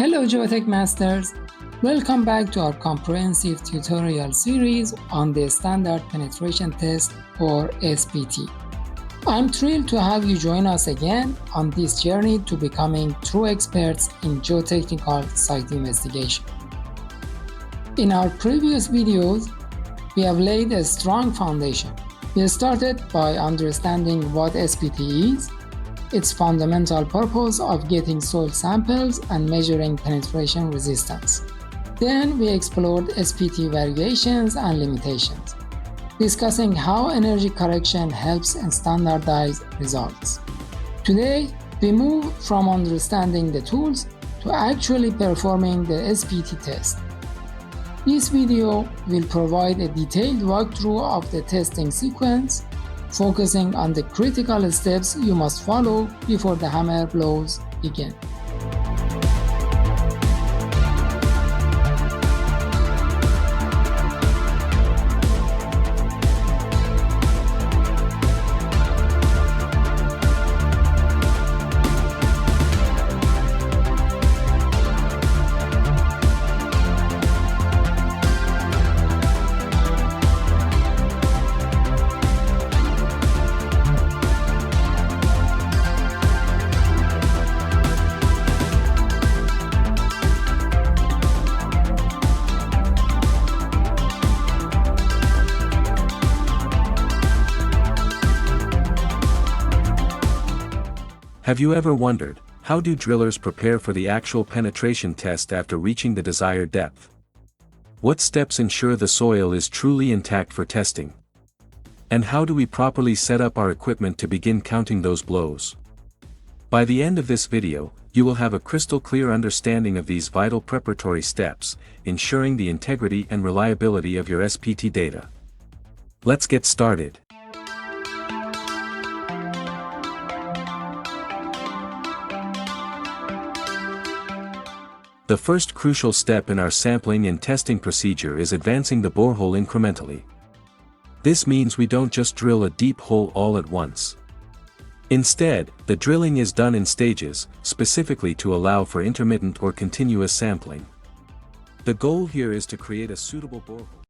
Hello Geotech Masters! Welcome back to our comprehensive tutorial series on the Standard Penetration Test or SPT. I'm thrilled to have you join us again on this journey to becoming true experts in geotechnical site investigation. In our previous videos, we have laid a strong foundation. We started by understanding what SPT is, its fundamental purpose of getting soil samples and measuring penetration resistance. Then we explored SPT variations and limitations, discussing how energy correction helps in standardized results. Today, we move from understanding the tools to actually performing the SPT test. This video will provide a detailed walkthrough of the testing sequence, focusing on the critical steps you must follow before the hammer blows begin. Have you ever wondered, how do drillers prepare for the actual penetration test after reaching the desired depth? What steps ensure the soil is truly intact for testing? And how do we properly set up our equipment to begin counting those blows? By the end of this video, you will have a crystal clear understanding of these vital preparatory steps, ensuring the integrity and reliability of your SPT data. Let's get started. The first crucial step in our sampling and testing procedure is advancing the borehole incrementally. This means we don't just drill a deep hole all at once. Instead, the drilling is done in stages, specifically to allow for intermittent or continuous sampling. The goal here is to create a suitable borehole.